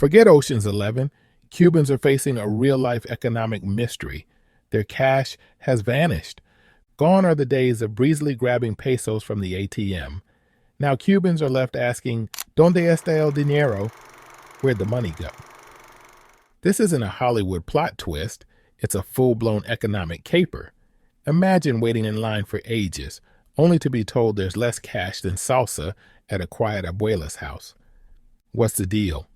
Forget Ocean's 11. Cubans are facing a real-life economic mystery. Their cash has vanished. Gone are the days of breezily grabbing pesos from the ATM. Now Cubans are left asking, ¿Dónde está el dinero? Where'd the money go? This isn't a Hollywood plot twist. It's a full-blown economic caper. Imagine waiting in line for ages, only to be told there's less cash than salsa at a quiet abuela's house. What's the deal?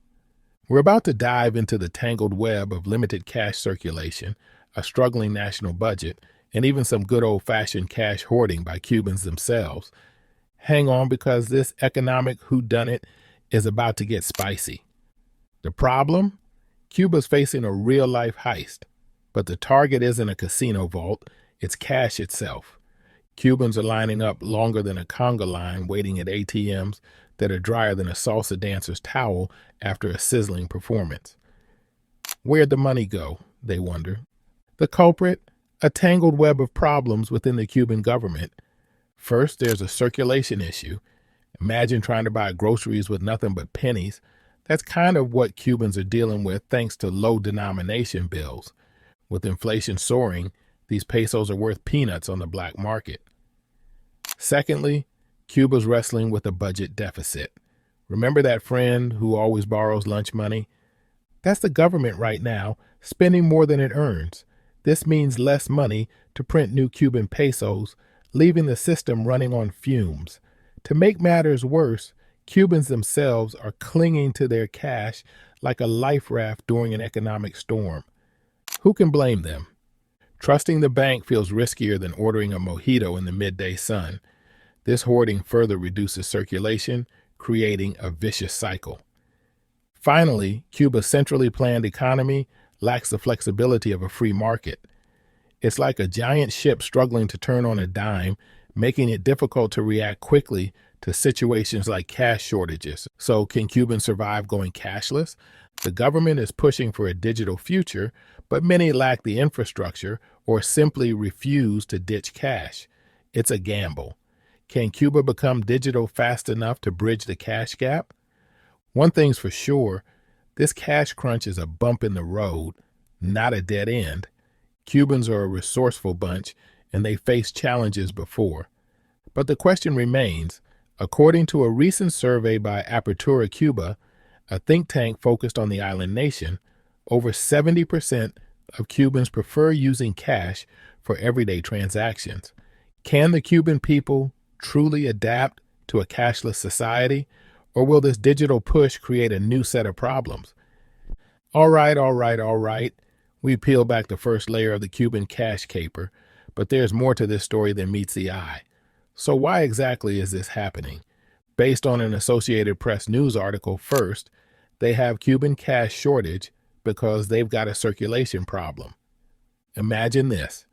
We're about to dive into the tangled web of limited cash circulation, a struggling national budget, and even some good old-fashioned cash hoarding by Cubans themselves. Hang on, because this economic whodunit is about to get spicy. The problem? Cuba's facing a real-life heist, but the target isn't a casino vault, it's cash itself. Cubans are lining up longer than a conga line, waiting at ATMs that are drier than a salsa dancer's towel after a sizzling performance. Where'd the money go, they wonder. The culprit? A tangled web of problems within the Cuban government. First, there's a circulation issue. Imagine trying to buy groceries with nothing but pennies. That's kind of what Cubans are dealing with thanks to low denomination bills. With inflation soaring, these pesos are worth peanuts on the black market. Secondly, Cuba's wrestling with a budget deficit. Remember that friend who always borrows lunch money? That's the government right now, spending more than it earns. This means less money to print new Cuban pesos, leaving the system running on fumes. To make matters worse, Cubans themselves are clinging to their cash like a life raft during an economic storm. Who can blame them? Trusting the bank feels riskier than ordering a mojito in the midday sun. This hoarding further reduces circulation, creating a vicious cycle. Finally, Cuba's centrally planned economy lacks the flexibility of a free market. It's like a giant ship struggling to turn on a dime, making it difficult to react quickly to situations like cash shortages. So can Cubans survive going cashless? The government is pushing for a digital future, but many lack the infrastructure or simply refuse to ditch cash. It's a gamble. Can Cuba become digital fast enough to bridge the cash gap? One thing's for sure, this cash crunch is a bump in the road, not a dead end. Cubans are a resourceful bunch, and they faced challenges before. But the question remains, according to a recent survey by Apertura Cuba, a think tank focused on the island nation, over 70% of Cubans prefer using cash for everyday transactions. Can the Cuban people truly adapt to a cashless society, or will this digital push create a new set of problems? All right. We peel back the first layer of the Cuban cash caper, but there's more to this story than meets the eye. So why exactly is this happening? Based on an Associated Press news article, first, they have Cuban cash shortage because they've got a circulation problem. Imagine this.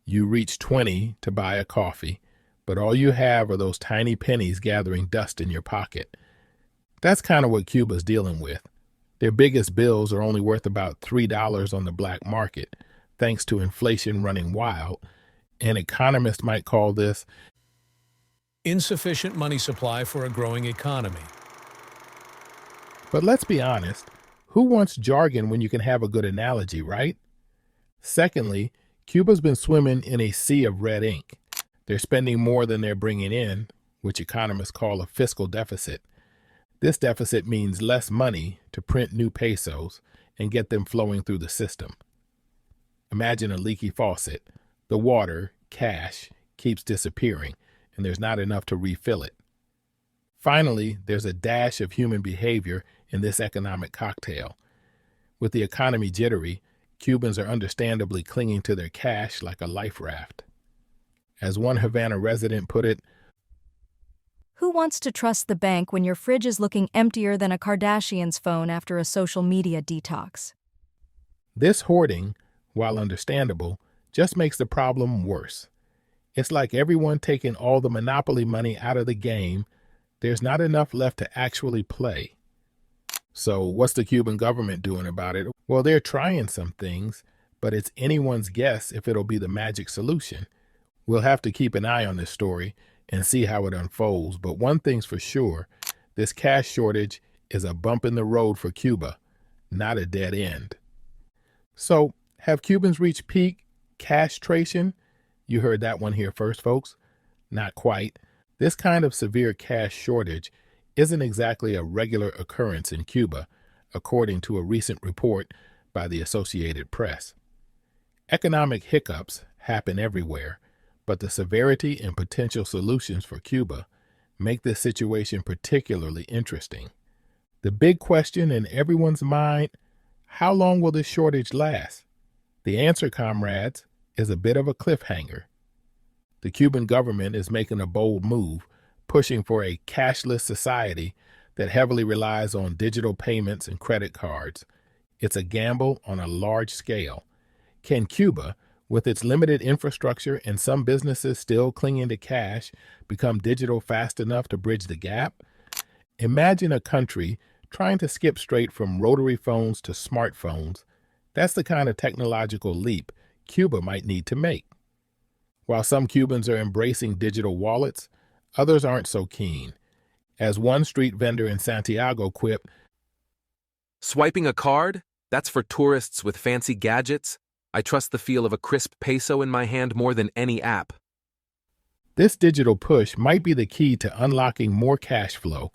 You reach 20 to buy a coffee, but all you have are those tiny pennies gathering dust in your pocket. That's kind of what Cuba's dealing with. Their biggest bills are only worth about $3 on the black market, thanks to inflation running wild. An economist might call this insufficient money supply for a growing economy. But let's be honest, who wants jargon when you can have a good analogy, right? Secondly, Cuba's been swimming in a sea of red ink. They're spending more than they're bringing in, which economists call a fiscal deficit. This deficit means less money to print new pesos and get them flowing through the system. Imagine a leaky faucet. The water, cash, keeps disappearing, and there's not enough to refill it. Finally, there's a dash of human behavior in this economic cocktail. With the economy jittery, Cubans are understandably clinging to their cash like a life raft. As one Havana resident put it, who wants to trust the bank when your fridge is looking emptier than a Kardashian's phone after a social media detox? This hoarding, while understandable, just makes the problem worse. It's like everyone taking all the monopoly money out of the game. There's not enough left to actually play. So what's the Cuban government doing about it? Well, they're trying some things, but it's anyone's guess if it'll be the magic solution. We'll have to keep an eye on this story and see how it unfolds. But one thing's for sure, this cash shortage is a bump in the road for Cuba, not a dead end. So, have Cubans reached peak castration? You heard that one here first, folks. Not quite. This kind of severe cash shortage isn't exactly a regular occurrence in Cuba, according to a recent report by the Associated Press. Economic hiccups happen everywhere, but the severity and potential solutions for Cuba make this situation particularly interesting. The big question in everyone's mind, how long will this shortage last? The answer, comrades, is a bit of a cliffhanger. The Cuban government is making a bold move, pushing for a cashless society that heavily relies on digital payments and credit cards. It's a gamble on a large scale. Can Cuba, with its limited infrastructure and some businesses still clinging to cash, become digital fast enough to bridge the gap? Imagine a country trying to skip straight from rotary phones to smartphones. That's the kind of technological leap Cuba might need to make. While some Cubans are embracing digital wallets, others aren't so keen. As one street vendor in Santiago quipped, "Swiping a card? That's for tourists with fancy gadgets. I trust the feel of a crisp peso in my hand more than any app." this digital push might be the key to unlocking more cash flow,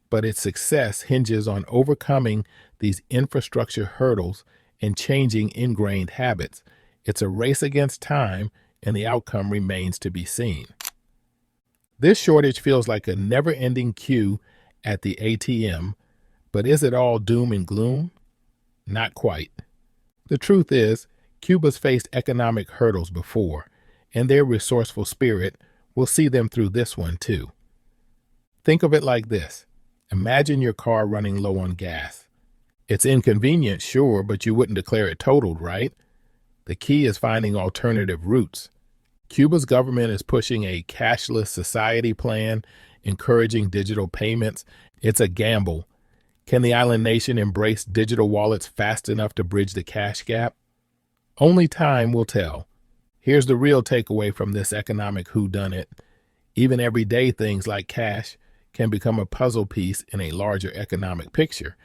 but its success hinges on overcoming these infrastructure hurdles and changing ingrained habits. It's a race against time, and the outcome remains to be seen. This shortage feels like a never-ending queue at the ATM, but is it all doom and gloom? Not quite. The truth is, Cuba's faced economic hurdles before, and their resourceful spirit will see them through this one too. Think of it like this. Imagine your car running low on gas. It's inconvenient, sure, but you wouldn't declare it totaled, right? The key is finding alternative routes. Cuba's government is pushing a cashless society plan, encouraging digital payments. It's a gamble. Can the island nation embrace digital wallets fast enough to bridge the cash gap? Only time will tell. Here's the real takeaway from this economic whodunit. Even everyday things like cash can become a puzzle piece in a larger economic picture.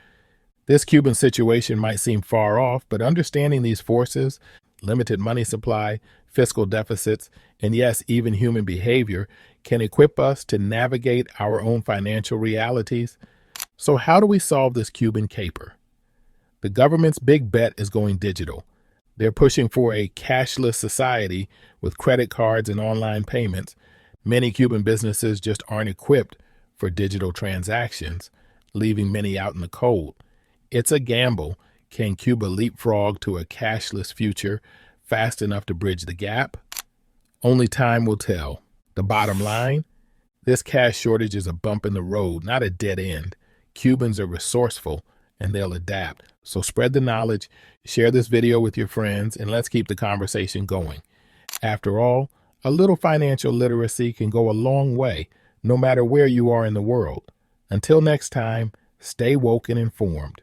This Cuban situation might seem far off, but understanding these forces, limited money supply, fiscal deficits, and yes, even human behavior, can equip us to navigate our own financial realities. So how do we solve this Cuban caper? The government's big bet is going digital. They're pushing for a cashless society with credit cards and online payments. Many Cuban businesses just aren't equipped for digital transactions, leaving many out in the cold. It's a gamble. Can Cuba leapfrog to a cashless future fast enough to bridge the gap? Only time will tell. The bottom line? This cash shortage is a bump in the road, not a dead end. Cubans are resourceful, and they'll adapt. So spread the knowledge, share this video with your friends, and let's keep the conversation going. After all, a little financial literacy can go a long way, no matter where you are in the world. Until next time, stay woke and informed.